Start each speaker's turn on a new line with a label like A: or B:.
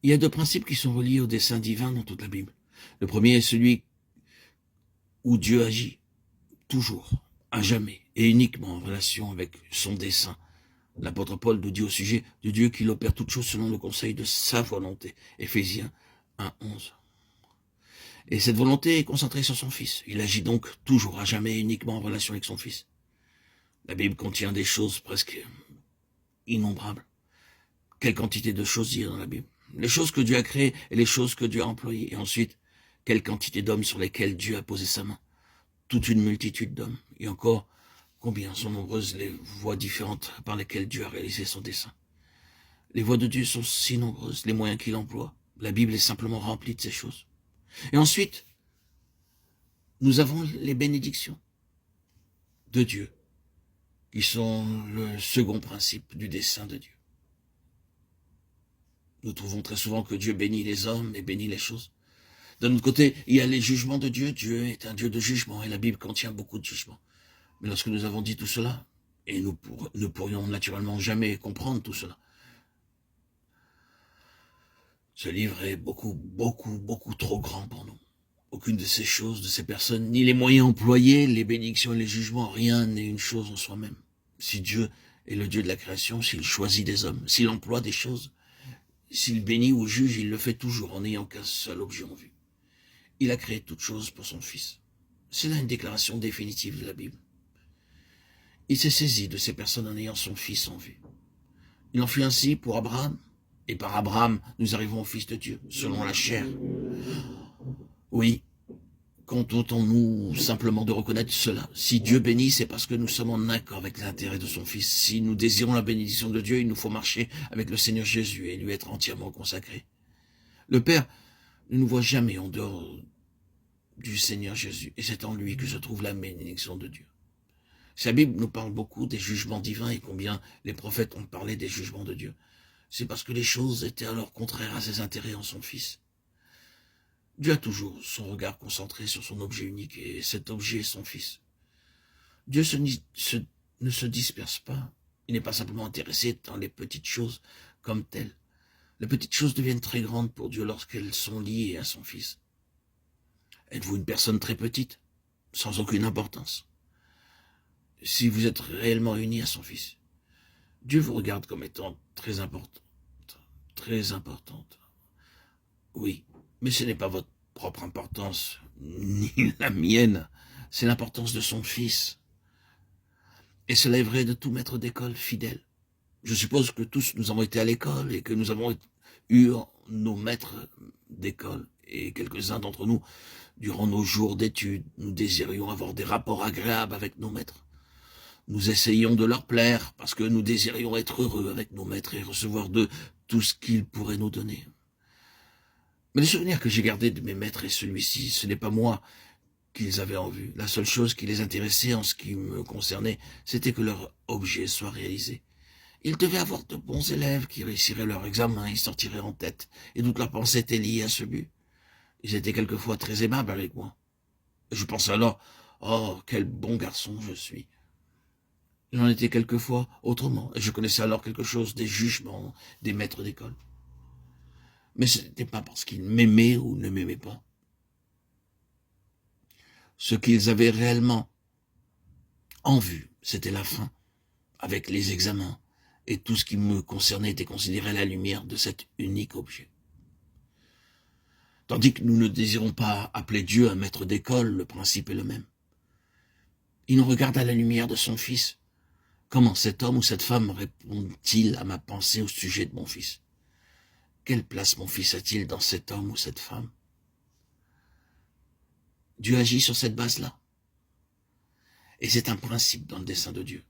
A: Il y a deux principes qui sont reliés au dessein divin dans toute la Bible. Le premier est celui où Dieu agit, toujours, à jamais, et uniquement en relation avec son dessein. L'apôtre Paul nous dit au sujet de Dieu qu'il opère toutes choses selon le conseil de sa volonté. Éphésiens 1:11. Et cette volonté est concentrée sur son Fils. Il agit donc toujours, à jamais, uniquement en relation avec son Fils. La Bible contient des choses presque innombrables. Quelle quantité de choses dire dans la Bible. Les choses que Dieu a créées et les choses que Dieu a employées. Et ensuite, quelle quantité d'hommes sur lesquels Dieu a posé sa main. Toute une multitude d'hommes. Et encore, combien sont nombreuses les voies différentes par lesquelles Dieu a réalisé son dessein. Les voies de Dieu sont si nombreuses, les moyens qu'il emploie. La Bible est simplement remplie de ces choses. Et ensuite, nous avons les bénédictions de Dieu, qui sont le second principe du dessein de Dieu. Nous trouvons très souvent que Dieu bénit les hommes et bénit les choses. D'un autre côté, il y a les jugements de Dieu. Dieu est un Dieu de jugement et la Bible contient beaucoup de jugements. Mais lorsque nous avons dit tout cela, et nous pourrions naturellement jamais comprendre tout cela, ce livre est beaucoup trop grand pour nous. Aucune de ces choses, de ces personnes, ni les moyens employés, les bénédictions et les jugements, rien n'est une chose en soi-même. Si Dieu est le Dieu de la création, s'il choisit des hommes, s'il emploie des choses, s'il bénit ou juge, il le fait toujours en n'ayant qu'un seul objet en vue. Il a créé toutes choses pour son Fils. C'est là une déclaration définitive de la Bible. Il s'est saisi de ces personnes en ayant son Fils en vue. Il en fut ainsi pour Abraham, et par Abraham, nous arrivons au Fils de Dieu, selon la chair. Oui, contentons-nous simplement de reconnaître cela. Si Dieu bénit, c'est parce que nous sommes en accord avec l'intérêt de son Fils. Si nous désirons la bénédiction de Dieu, il nous faut marcher avec le Seigneur Jésus et lui être entièrement consacré. Le Père ne nous voit jamais en dehors du Seigneur Jésus, et c'est en lui que se trouve la bénédiction de Dieu. Sa Bible nous parle beaucoup des jugements divins et combien les prophètes ont parlé des jugements de Dieu. C'est parce que les choses étaient alors contraires à ses intérêts en son Fils. Dieu a toujours son regard concentré sur son objet unique, et cet objet est son Fils. Dieu ne se disperse pas. Il n'est pas simplement intéressé dans les petites choses comme telles. Les petites choses deviennent très grandes pour Dieu lorsqu'elles sont liées à son Fils. Êtes-vous une personne très petite, sans aucune importance? Si vous êtes réellement unis à son Fils, Dieu vous regarde comme étant très importante. Très importante. Oui, mais ce n'est pas votre propre importance, ni la mienne. C'est l'importance de son Fils. Et cela est vrai de tout maître d'école fidèle. Je suppose que tous nous avons été à l'école et que nous avons eu nos maîtres d'école. Et quelques-uns d'entre nous, durant nos jours d'études, nous désirions avoir des rapports agréables avec nos maîtres. Nous essayions de leur plaire parce que nous désirions être heureux avec nos maîtres et recevoir d'eux tout ce qu'ils pourraient nous donner. Mais le souvenir que j'ai gardé de mes maîtres est celui-ci. Ce n'est pas moi qu'ils avaient en vue. La seule chose qui les intéressait en ce qui me concernait, c'était que leur objet soit réalisé. Ils devaient avoir de bons élèves qui réussiraient leur examen et sortiraient en tête, et toute leur pensée était liée à ce but. Ils étaient quelquefois très aimables avec moi. Et je pensais alors, oh, quel bon garçon je suis. J'en étais quelquefois autrement, et je connaissais alors quelque chose des jugements des maîtres d'école. Mais ce n'était pas parce qu'ils m'aimaient ou ne m'aimaient pas. Ce qu'ils avaient réellement en vue, c'était la fin, avec les examens, et tout ce qui me concernait était considéré à la lumière de cet unique objet. Tandis que nous ne désirons pas appeler Dieu un maître d'école, le principe est le même. Il nous regarde à la lumière de son Fils. Comment cet homme ou cette femme répond-il à ma pensée au sujet de mon Fils? Quelle place mon Fils a-t-il dans cet homme ou cette femme? Dieu agit sur cette base-là. Et c'est un principe dans le dessein de Dieu.